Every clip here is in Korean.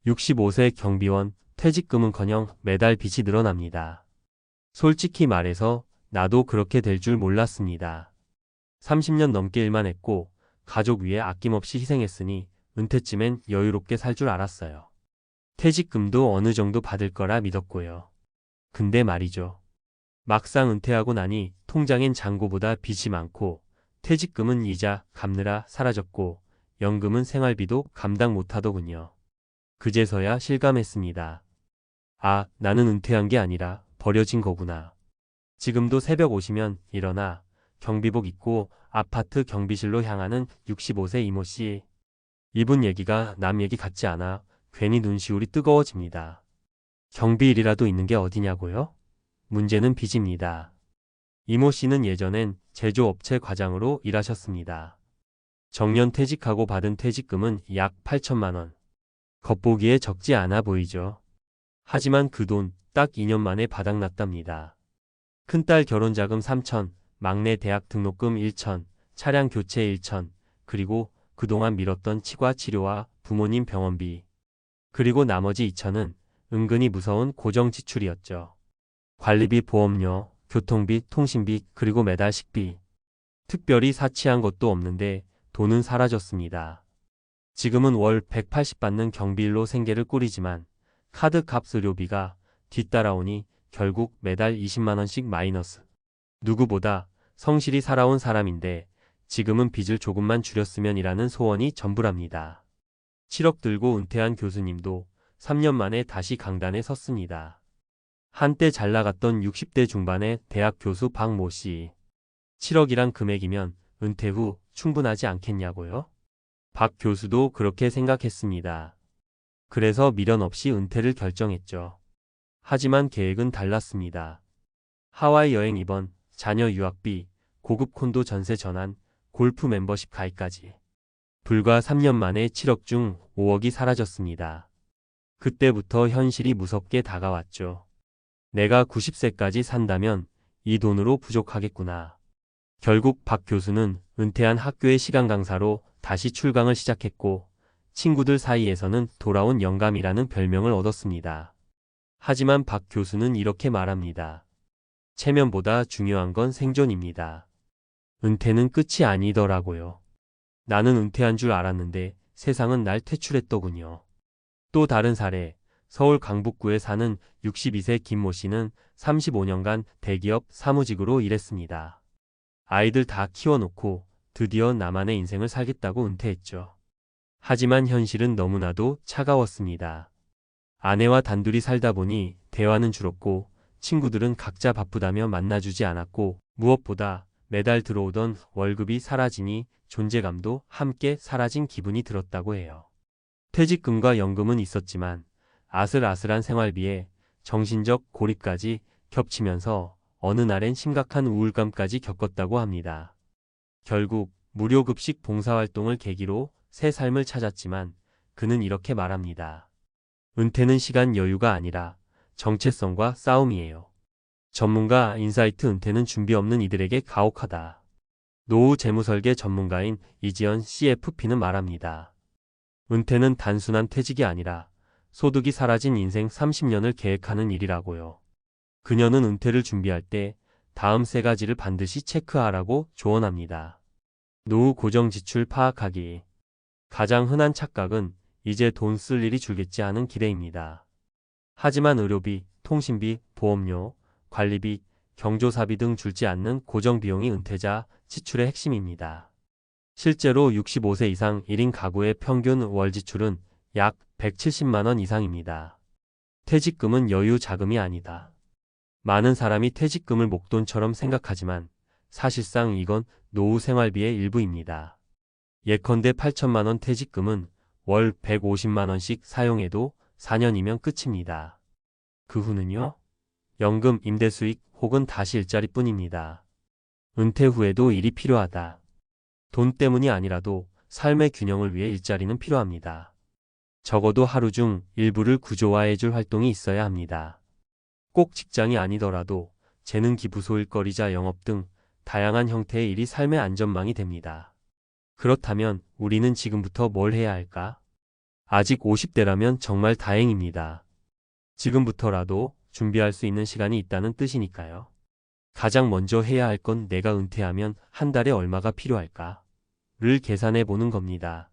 65세 경비원, 퇴직금은커녕 매달 빚이 늘어납니다. 솔직히 말해서 나도 그렇게 될 줄 몰랐습니다. 30년 넘게 일만 했고 가족 위해 아낌없이 희생했으니 은퇴쯤엔 여유롭게 살 줄 알았어요. 퇴직금도 어느 정도 받을 거라 믿었고요. 근데 말이죠. 막상 은퇴하고 나니 통장엔 잔고보다 빚이 많고 퇴직금은 이자 갚느라 사라졌고 연금은 생활비도 감당 못하더군요. 그제서야 실감했습니다. 아, 나는 은퇴한 게 아니라 버려진 거구나. 지금도 새벽 오시면 일어나 경비복 입고 아파트 경비실로 향하는 65세 이모 씨. 이분 얘기가 남 얘기 같지 않아 괜히 눈시울이 뜨거워집니다. 경비일이라도 있는 게 어디냐고요? 문제는 빚입니다. 이모 씨는 예전엔 제조업체 과장으로 일하셨습니다. 정년 퇴직하고 받은 퇴직금은 약 8천만 원. 겉보기에 적지 않아 보이죠. 하지만 그 돈 딱 2년 만에 바닥났답니다. 큰딸 결혼자금 3천, 막내 대학 등록금 1천, 차량 교체 1천, 그리고 그동안 미뤘던 치과 치료와 부모님 병원비. 그리고 나머지 2천은 은근히 무서운 고정 지출이었죠. 관리비, 보험료, 교통비, 통신비, 그리고 매달 식비. 특별히 사치한 것도 없는데 돈은 사라졌습니다. 지금은 월 180 받는 경비일로 생계를 꾸리지만 카드값 의료비가 뒤따라오니 결국 매달 20만 원씩 마이너스. 누구보다 성실히 살아온 사람인데 지금은 빚을 조금만 줄였으면이라는 소원이 전부랍니다. 7억 들고 은퇴한 교수님도 3년 만에 다시 강단에 섰습니다. 한때 잘 나갔던 60대 중반의 대학 교수 박모 씨. 7억이란 금액이면 은퇴 후 충분하지 않겠냐고요? 박 교수도 그렇게 생각했습니다. 그래서 미련 없이 은퇴를 결정했죠. 하지만 계획은 달랐습니다. 하와이 여행 입원, 자녀 유학비, 고급 콘도 전세 전환, 골프 멤버십 가입까지. 불과 3년 만에 7억 중 5억이 사라졌습니다. 그때부터 현실이 무섭게 다가왔죠. 내가 90세까지 산다면 이 돈으로 부족하겠구나. 결국 박 교수는 은퇴한 학교의 시간 강사로 다시 출강을 시작했고 친구들 사이에서는 돌아온 영감이라는 별명을 얻었습니다. 하지만 박 교수는 이렇게 말합니다. 체면보다 중요한 건 생존입니다. 은퇴는 끝이 아니더라고요. 나는 은퇴한 줄 알았는데 세상은 날 퇴출했더군요. 또 다른 사례, 서울 강북구에 사는 62세 김모 씨는 35년간 대기업 사무직으로 일했습니다. 아이들 다 키워놓고 드디어 나만의 인생을 살겠다고 은퇴했죠. 하지만 현실은 너무나도 차가웠습니다. 아내와 단둘이 살다 보니 대화는 줄었고 친구들은 각자 바쁘다며 만나주지 않았고 무엇보다 매달 들어오던 월급이 사라지니 존재감도 함께 사라진 기분이 들었다고 해요. 퇴직금과 연금은 있었지만 아슬아슬한 생활비에 정신적 고립까지 겹치면서 어느 날엔 심각한 우울감까지 겪었다고 합니다. 결국 무료급식 봉사활동을 계기로 새 삶을 찾았지만 그는 이렇게 말합니다. 은퇴는 시간 여유가 아니라 정체성과 싸움이에요. 전문가 인사이트 은퇴는 준비 없는 이들에게 가혹하다. 노후 재무설계 전문가인 이지연 CFP는 말합니다. 은퇴는 단순한 퇴직이 아니라 소득이 사라진 인생 30년을 계획하는 일이라고요. 그녀는 은퇴를 준비할 때 다음 세 가지를 반드시 체크하라고 조언합니다. 노후 고정 지출 파악하기. 가장 흔한 착각은 이제 돈 쓸 일이 줄겠지 하는 기대입니다. 하지만 의료비, 통신비, 보험료, 관리비, 경조사비 등 줄지 않는 고정 비용이 은퇴자 지출의 핵심입니다. 실제로 65세 이상 1인 가구의 평균 월 지출은 약 170만 원 이상입니다. 퇴직금은 여유 자금이 아니다. 많은 사람이 퇴직금을 목돈처럼 생각하지만 사실상 이건 노후 생활비의 일부입니다. 예컨대 8천만 원 퇴직금은 월 150만 원씩 사용해도 4년이면 끝입니다. 그 후는요? 연금, 임대 수익 혹은 다시 일자리뿐입니다. 은퇴 후에도 일이 필요하다. 돈 때문이 아니라도 삶의 균형을 위해 일자리는 필요합니다. 적어도 하루 중 일부를 구조화해줄 활동이 있어야 합니다. 꼭 직장이 아니더라도 재능 기부 소일거리자 영업 등 다양한 형태의 일이 삶의 안전망이 됩니다. 그렇다면 우리는 지금부터 뭘 해야 할까? 아직 50대라면 정말 다행입니다. 지금부터라도 준비할 수 있는 시간이 있다는 뜻이니까요. 가장 먼저 해야 할 건 내가 은퇴하면 한 달에 얼마가 필요할까를 계산해 보는 겁니다.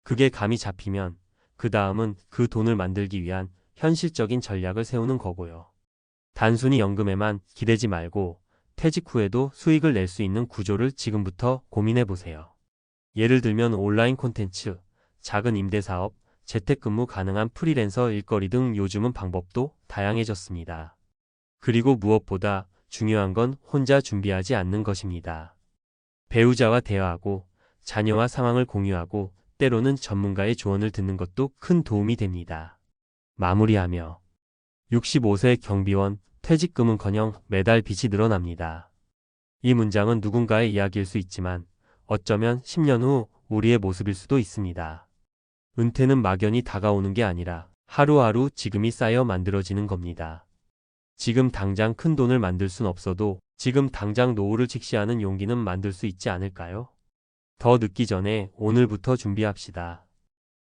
그게 감이 잡히면 그 다음은 그 돈을 만들기 위한 현실적인 전략을 세우는 거고요. 단순히 연금에만 기대지 말고 퇴직 후에도 수익을 낼 수 있는 구조를 지금부터 고민해 보세요. 예를 들면 온라인 콘텐츠, 작은 임대사업, 재택근무 가능한 프리랜서 일거리 등 요즘은 방법도 다양해졌습니다. 그리고 무엇보다 중요한 건 혼자 준비하지 않는 것입니다. 배우자와 대화하고 자녀와 상황을 공유하고 때로는 전문가의 조언을 듣는 것도 큰 도움이 됩니다. 마무리하며 65세 경비원, 퇴직금은커녕 매달 빚이 늘어납니다. 이 문장은 누군가의 이야기일 수 있지만 어쩌면 10년 후 우리의 모습일 수도 있습니다. 은퇴는 막연히 다가오는 게 아니라 하루하루 지금이 쌓여 만들어지는 겁니다. 지금 당장 큰 돈을 만들 순 없어도 지금 당장 노후를 직시하는 용기는 만들 수 있지 않을까요? 더 늦기 전에 오늘부터 준비합시다.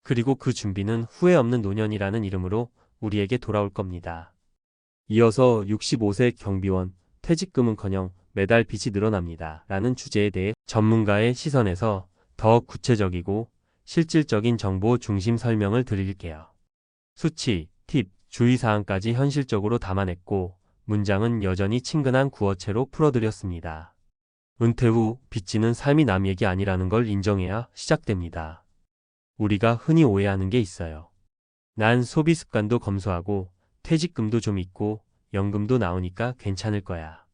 그리고 그 준비는 후회 없는 노년이라는 이름으로 우리에게 돌아올 겁니다. 이어서 65세 경비원, 퇴직금은커녕 매달 빚이 늘어납니다. 라는 주제에 대해 전문가의 시선에서 더 구체적이고 실질적인 정보 중심 설명을 드릴게요. 수치, 팁, 주의사항까지 현실적으로 담아냈고 문장은 여전히 친근한 구어체로 풀어드렸습니다. 은퇴 후 빚지는 삶이 남 얘기 아니라는 걸 인정해야 시작됩니다. 우리가 흔히 오해하는 게 있어요. 난 소비 습관도 검소하고 퇴직금도 좀 있고 연금도 나오니까 괜찮을 거야.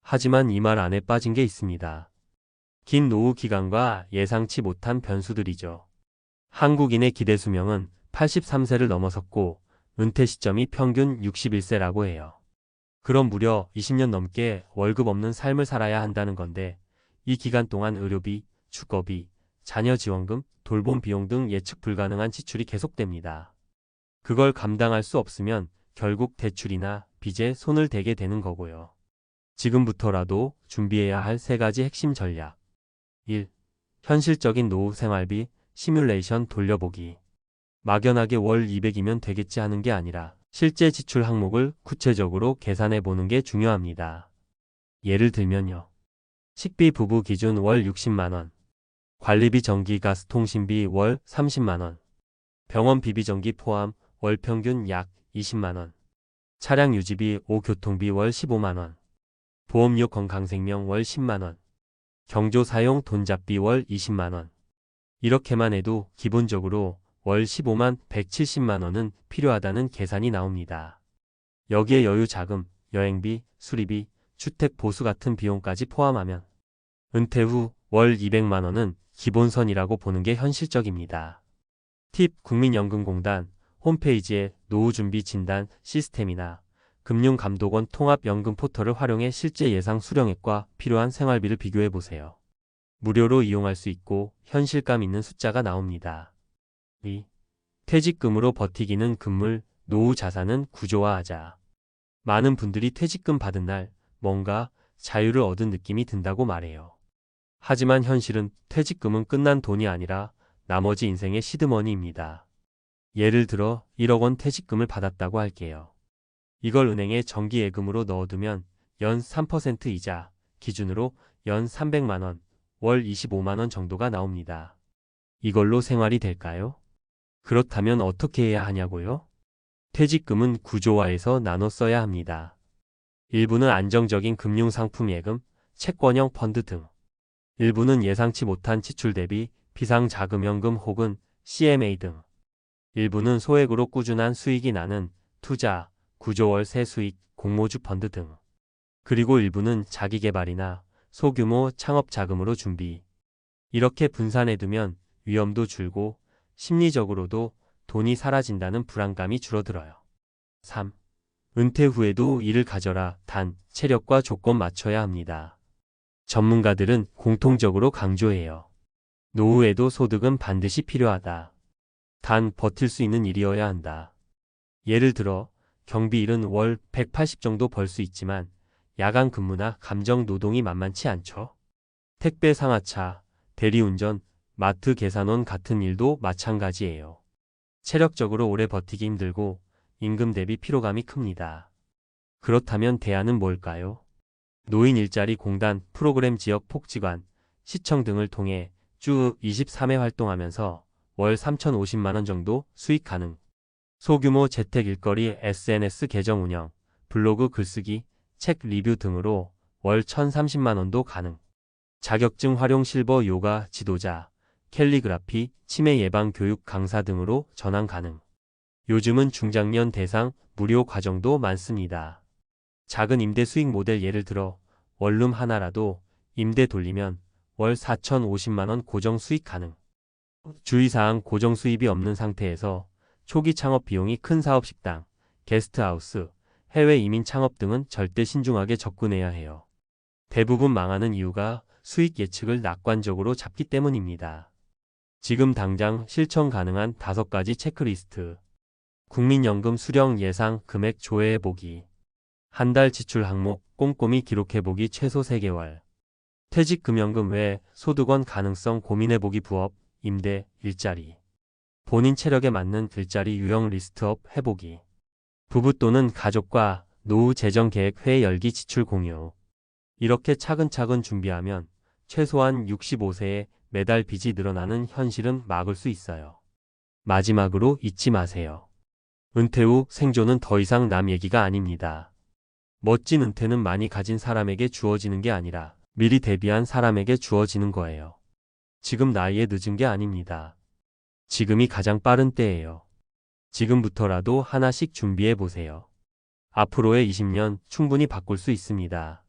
하지만 이 말 안에 빠진 게 있습니다. 긴 노후 기간과 예상치 못한 변수들이죠. 한국인의 기대 수명은 83세를 넘어섰고 은퇴 시점이 평균 61세라고 해요. 그럼 무려 20년 넘게 월급 없는 삶을 살아야 한다는 건데 이 기간 동안 의료비, 주거비, 자녀 지원금, 돌봄 비용 등 예측 불가능한 지출이 계속됩니다. 그걸 감당할 수 없으면 결국 대출이나 빚에 손을 대게 되는 거고요. 지금부터라도 준비해야 할 3가지 핵심 전략. 1. 현실적인 노후 생활비 시뮬레이션 돌려보기. 막연하게 월 200이면 되겠지 하는 게 아니라 실제 지출 항목을 구체적으로 계산해 보는 게 중요합니다. 예를 들면요. 식비 부부 기준 월 60만 원, 관리비 전기 가스 통신비 월 30만 원, 병원 비비전기 포함 월 평균 약 20만 원, 차량 유지비 5 교통비 월 15만 원, 보험료 건강생명 월 10만 원, 경조 사용 돈잡비 월 20만 원. 이렇게만 해도 기본적으로 월 15만 170만 원은 필요하다는 계산이 나옵니다. 여기에 여유 자금, 여행비, 수리비, 주택 보수 같은 비용까지 포함하면 은퇴 후 월 200만 원은 기본선이라고 보는 게 현실적입니다. 팁 국민연금공단 홈페이지에 노후준비 진단 시스템이나 금융감독원 통합연금 포털을 활용해 실제 예상 수령액과 필요한 생활비를 비교해 보세요. 무료로 이용할 수 있고 현실감 있는 숫자가 나옵니다. 2. 퇴직금으로 버티기는 금물, 노후 자산은 구조화하자. 많은 분들이 퇴직금 받은 날 뭔가 자유를 얻은 느낌이 든다고 말해요. 하지만 현실은 퇴직금은 끝난 돈이 아니라 나머지 인생의 시드머니입니다. 예를 들어 1억 원 퇴직금을 받았다고 할게요. 이걸 은행에 정기예금으로 넣어두면 연 3% 이자 기준으로 연 300만 원, 월 25만 원 정도가 나옵니다. 이걸로 생활이 될까요? 그렇다면 어떻게 해야 하냐고요? 퇴직금은 구조화해서 나눠 써야 합니다. 일부는 안정적인 금융상품 예금, 채권형 펀드 등. 일부는 예상치 못한 지출 대비 비상자금연금 혹은 CMA 등. 일부는 소액으로 꾸준한 수익이 나는 투자, 구조월세 수익, 공모주 펀드 등. 그리고 일부는 자기개발이나 소규모 창업 자금으로 준비. 이렇게 분산해두면 위험도 줄고 심리적으로도 돈이 사라진다는 불안감이 줄어들어요. 3. 은퇴 후에도 일을 가져라. 단, 체력과 조건 맞춰야 합니다. 전문가들은 공통적으로 강조해요. 노후에도 소득은 반드시 필요하다. 단, 버틸 수 있는 일이어야 한다. 예를 들어, 경비일은 월 180 정도 벌 수 있지만 야간 근무나 감정 노동이 만만치 않죠. 택배 상하차, 대리운전, 마트 계산원 같은 일도 마찬가지예요. 체력적으로 오래 버티기 힘들고 임금 대비 피로감이 큽니다. 그렇다면 대안은 뭘까요? 노인 일자리 공단, 프로그램 지역 복지관, 시청 등을 통해 주 23회 활동하면서 월 3,050만 원 정도 수익 가능. 소규모 재택 일거리 SNS 계정 운영, 블로그 글쓰기, 책 리뷰 등으로 월 1,030만 원도 가능. 자격증 활용 실버 요가 지도자, 캘리그라피, 치매 예방 교육 강사 등으로 전환 가능. 요즘은 중장년 대상 무료 과정도 많습니다. 작은 임대 수익 모델 예를 들어 원룸 하나라도 임대 돌리면 월 4,050만 원 고정 수익 가능. 주의사항 고정 수입이 없는 상태에서 초기 창업 비용이 큰 사업 식당, 게스트하우스, 해외 이민 창업 등은 절대 신중하게 접근해야 해요. 대부분 망하는 이유가 수익 예측을 낙관적으로 잡기 때문입니다. 지금 당장 실천 가능한 5가지 체크리스트. 국민연금 수령 예상 금액 조회해보기. 한 달 지출 항목 꼼꼼히 기록해보기 최소 3개월. 퇴직금연금 외 소득원 가능성 고민해보기 부업, 임대, 일자리. 본인 체력에 맞는 일자리 유형 리스트업 해보기. 부부 또는 가족과 노후 재정 계획 회 열기 지출 공유. 이렇게 차근차근 준비하면 최소한 65세에 매달 빚이 늘어나는 현실은 막을 수 있어요. 마지막으로 잊지 마세요. 은퇴 후 생존은 더 이상 남 얘기가 아닙니다. 멋진 은퇴는 많이 가진 사람에게 주어지는 게 아니라 미리 대비한 사람에게 주어지는 거예요. 지금 나이에 늦은 게 아닙니다. 지금이 가장 빠른 때예요. 지금부터라도 하나씩 준비해 보세요. 앞으로의 20년 충분히 바꿀 수 있습니다.